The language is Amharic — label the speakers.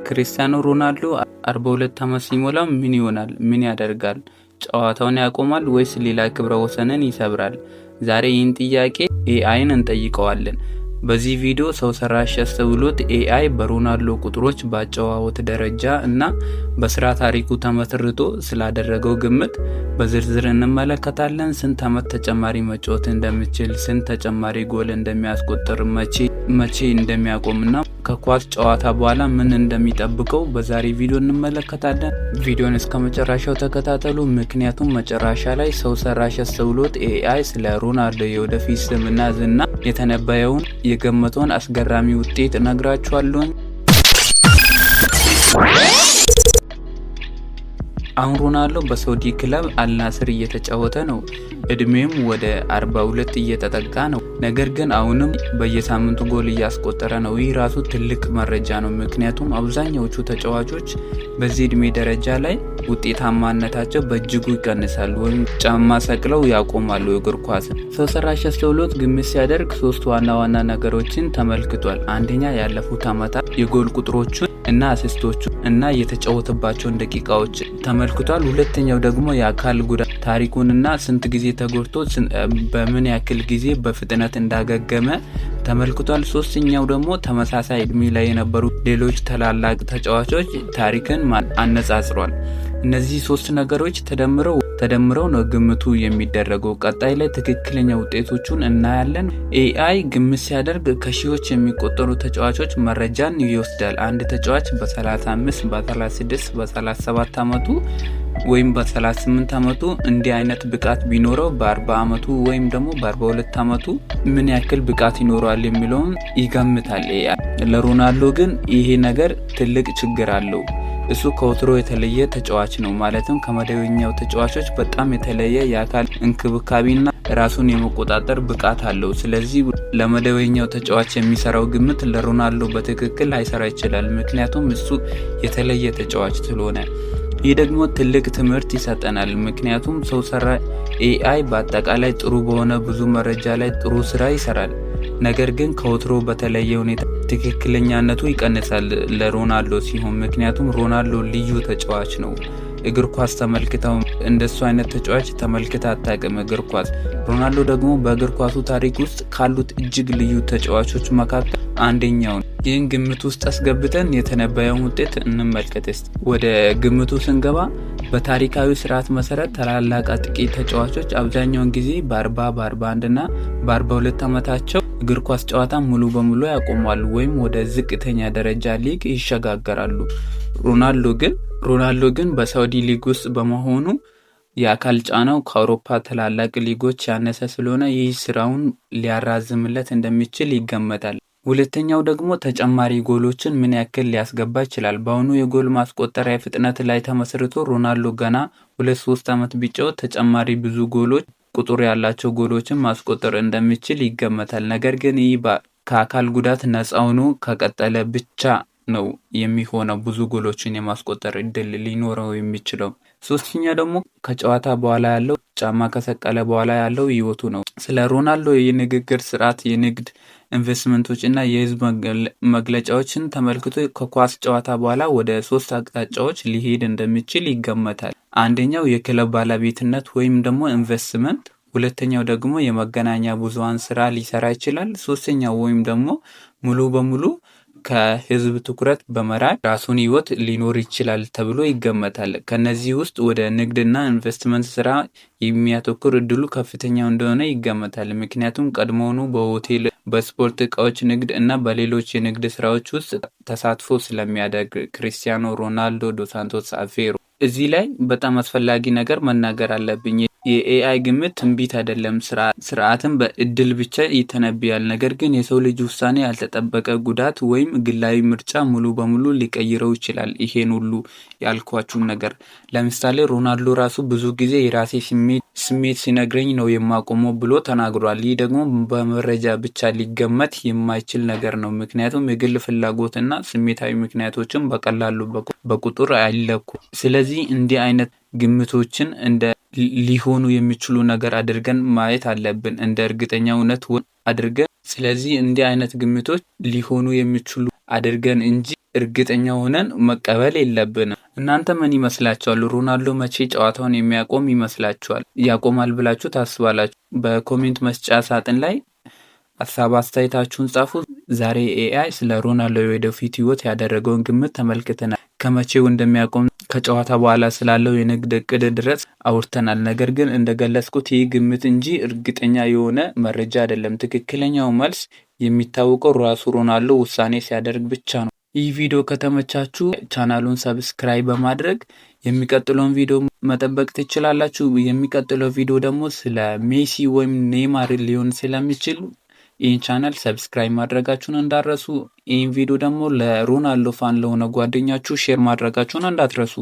Speaker 1: ክርስቲያኖ ሮናልዶ 42 ዓመት ሲሞላው ምን ይሆናል? ምን ያደርጋል? ጨዋታውን ያቆማል ወይስ ሌላ ክብረ ወሰንን ይሰብራል? ዛሬ ይህን ጥያቄ ኤአይን እንጠይቀዋለን። በዚህ ቪዲዮ ሰው ሰራሽ አስተውሎት ኤአይ በሮናልዶ ቁጥሮች፣ በአጨዋወት ደረጃ እና በስራ ታሪኩ ተመስርቶ ስላደረገው ግምት በዝርዝር እንመለከታለን። ስንት ዓመት ተጨማሪ መጫወት እንደሚችል፣ ስንት ተጨማሪ ጎል እንደሚያስቆጥር፣ መቼ እንደሚያቆምና ከኳስ ጨዋታ በኋላ ምን እንደሚጠብቀው በዛሬ ቪዲዮ እንመለከታለን። ቪዲዮን እስከ መጨረሻው ተከታተሉ፣ ምክንያቱም መጨረሻ ላይ ሰው ሰራሽ አስተውሎት ኤአይ ስለ ሮናልዶ የወደፊት ስምና ዝና የተነበየውን የገመተውን አስገራሚ ውጤት እነግራችኋለሁ። አሁን ሮናልዶ በሳውዲ ክለብ አልናስር እየተጫወተ ነው። እድሜውም ወደ 42 እየተጠጋ ነው። ነገር ግን አሁንም በየሳምንቱ ጎል እያስቆጠረ ነው። ይህ ራሱ ትልቅ መረጃ ነው፣ ምክንያቱም አብዛኛዎቹ ተጫዋቾች በዚህ እድሜ ደረጃ ላይ ውጤታማነታቸው በእጅጉ ይቀንሳሉ ወይም ጫማ ሰቅለው ያቆማሉ። እግር ኳስ ሰው ሰራሽ አስተውሎት ግምት ሲያደርግ ሶስት ዋና ዋና ነገሮችን ተመልክቷል። አንደኛ ያለፉት ዓመታት የጎል ቁጥሮቹን እና አሲስቶቹ እና የተጫወተባቸውን ደቂቃዎች ተመልክቷል። ሁለተኛው ደግሞ የአካል ጉዳት ታሪኩንና ስንት ጊዜ ተጎድቶ በምን ያክል ጊዜ በፍጥነት እንዳገገመ ተመልክቷል። ሶስተኛው ደግሞ ተመሳሳይ እድሜ ላይ የነበሩ ሌሎች ታላላቅ ተጫዋቾች ታሪክን አነጻጽሯል። እነዚህ ሶስት ነገሮች ተደምረው ነው ግምቱ የሚደረገው። ቀጣይ ላይ ትክክለኛ ውጤቶቹን እናያለን። ኤአይ ግምት ሲያደርግ ከሺዎች የሚቆጠሩ ተጫዋቾች መረጃን ይወስዳል። አንድ ተጫዋች በ35 በ36 በ37 ዓመቱ ወይም በ38 ዓመቱ እንዲህ አይነት ብቃት ቢኖረው በ40 ዓመቱ ወይም ደግሞ በ42 ዓመቱ ምን ያክል ብቃት ይኖረዋል የሚለውን ይገምታል ኤአይ። ለሮናልዶ ግን ይሄ ነገር ትልቅ ችግር አለው። እሱ ከወትሮ የተለየ ተጫዋች ነው። ማለትም ከመደበኛው ተጫዋቾች በጣም የተለየ የአካል እንክብካቤና ራሱን የመቆጣጠር ብቃት አለው። ስለዚህ ለመደበኛው ተጫዋች የሚሰራው ግምት ለሮናልዶ በትክክል ላይሰራ ይችላል፣ ምክንያቱም እሱ የተለየ ተጫዋች ስለሆነ። ይህ ደግሞ ትልቅ ትምህርት ይሰጠናል፣ ምክንያቱም ሰው ሰራ ኤአይ በአጠቃላይ ጥሩ በሆነ ብዙ መረጃ ላይ ጥሩ ስራ ይሰራል። ነገር ግን ከወትሮ በተለየ ሁኔታ ትክክለኛነቱ ይቀንሳል ለሮናልዶ ሲሆን፣ ምክንያቱም ሮናልዶ ልዩ ተጫዋች ነው። እግር ኳስ ተመልክተው እንደሱ አይነት ተጫዋች ተመልክታ አታውቅም እግር ኳስ። ሮናልዶ ደግሞ በእግር ኳሱ ታሪክ ውስጥ ካሉት እጅግ ልዩ ተጫዋቾች መካከል አንደኛው ነው። ይህን ግምት ውስጥ አስገብተን የተነበየውን ውጤት እንመልከት። ወደ ግምቱ ስንገባ በታሪካዊ ስርዓት መሰረት ታላላቅ አጥቂ ተጫዋቾች አብዛኛውን ጊዜ በ40 በ41 እና በ42 ዓመታቸው እግር ኳስ ጨዋታ ሙሉ በሙሉ ያቆማሉ ወይም ወደ ዝቅተኛ ደረጃ ሊግ ይሸጋገራሉ። ሮናልዶ ግን በሳውዲ ሊግ ውስጥ በመሆኑ የአካል ጫናው ከአውሮፓ ታላላቅ ሊጎች ያነሰ ስለሆነ ይህ ስራውን ሊያራዝምለት እንደሚችል ይገመታል። ሁለተኛው ደግሞ ተጨማሪ ጎሎችን ምን ያክል ሊያስገባ ይችላል። በአሁኑ የጎል ማስቆጠሪያ ፍጥነት ላይ ተመስርቶ ሮናልዶ ገና 2-3 ዓመት ቢጫወት ተጨማሪ ብዙ ጎሎች ቁጥር ያላቸው ጎሎችን ማስቆጠር እንደሚችል ይገመታል። ነገር ግን ይህ ከአካል ጉዳት ነፃ ሆኖ ከቀጠለ ብቻ ነው የሚሆነው ብዙ ጎሎችን የማስቆጠር እድል ሊኖረው የሚችለው። ሶስተኛ ደግሞ ከጨዋታ በኋላ ያለው ጫማ ከሰቀለ በኋላ ያለው ህይወቱ ነው። ስለ ሮናልዶ የንግግር ስርዓት፣ የንግድ ኢንቨስትመንቶች እና የህዝብ መግለጫዎችን ተመልክቶ ከኳስ ጨዋታ በኋላ ወደ 3 አቅጣጫዎች ሊሄድ እንደሚችል ይገመታል። አንደኛው የክለብ ባለቤትነት ወይም ደግሞ ኢንቨስትመንት፣ ሁለተኛው ደግሞ የመገናኛ ብዙሃን ስራ ሊሰራ ይችላል። ሶስተኛው ወይም ደግሞ ሙሉ በሙሉ ከህዝብ ትኩረት በመራቅ ራሱን ህይወት ሊኖር ይችላል ተብሎ ይገመታል። ከነዚህ ውስጥ ወደ ንግድና ኢንቨስትመንት ስራ የሚያተኩር እድሉ ከፍተኛው እንደሆነ ይገመታል፣ ምክንያቱም ቀድሞውኑ በሆቴል፣ በስፖርት እቃዎች ንግድ እና በሌሎች የንግድ ስራዎች ውስጥ ተሳትፎ ስለሚያደርግ። ክርስቲያኖ ሮናልዶ ዶስ ሳንቶስ አቬሮ። እዚህ ላይ በጣም አስፈላጊ ነገር መናገር አለብኝ። የኤአይ ግምት ትንቢት አይደለም፣ ስርዓትን በእድል ብቻ ይተነብያል። ነገር ግን የሰው ልጅ ውሳኔ፣ ያልተጠበቀ ጉዳት ወይም ግላዊ ምርጫ ሙሉ በሙሉ ሊቀይረው ይችላል። ይሄን ሁሉ ያልኳችሁን ነገር ለምሳሌ ሮናልዶ ራሱ ብዙ ጊዜ የራሴ ስሜት ሲነግረኝ ነው የማቆመው ብሎ ተናግሯል። ይህ ደግሞ በመረጃ ብቻ ሊገመት የማይችል ነገር ነው፣ ምክንያቱም የግል ፍላጎትና ስሜታዊ ምክንያቶችን በቀላሉ በቁጥር አይለኩ። ስለዚህ እንዲህ አይነት ግምቶችን እንደ ሊሆኑ የሚችሉ ነገር አድርገን ማየት አለብን፣ እንደ እርግጠኛ እውነት አድርገን። ስለዚህ እንዲህ አይነት ግምቶች ሊሆኑ የሚችሉ አድርገን እንጂ እርግጠኛ ሆነን መቀበል የለብንም። እናንተ ምን ይመስላችኋል? ሮናልዶ መቼ ጨዋታውን የሚያቆም ይመስላችኋል? ያቆማል ብላችሁ ታስባላችሁ? በኮሜንት መስጫ ሳጥን ላይ ሀሳብ አስተያየታችሁን ጻፉ። ዛሬ ኤአይ ስለ ሮናልዶ የወደፊት ህይወት ያደረገውን ግምት ተመልክተናል። ከመቼው እንደሚያቆም ከጨዋታ በኋላ ስላለው የንግድ እቅድ ድረስ አውርተናል። ነገር ግን እንደገለጽኩት ይህ ግምት እንጂ እርግጠኛ የሆነ መረጃ አይደለም። ትክክለኛው መልስ የሚታወቀው ራሱ ሮናልዶ ውሳኔ ሲያደርግ ብቻ ነው። ይህ ቪዲዮ ከተመቻችሁ ቻናሉን ሰብስክራይብ በማድረግ የሚቀጥለውን ቪዲዮ መጠበቅ ትችላላችሁ። የሚቀጥለው ቪዲዮ ደግሞ ስለ ሜሲ ወይም ኔይማር ሊሆን ስለሚችል ይህን ቻናል ሰብስክራይብ ማድረጋችሁን እንዳትረሱ። ይህን ቪዲዮ ደግሞ ለሮናልዶ ፋን ለሆነ ጓደኛችሁ ሼር ማድረጋችሁን እንዳትረሱ።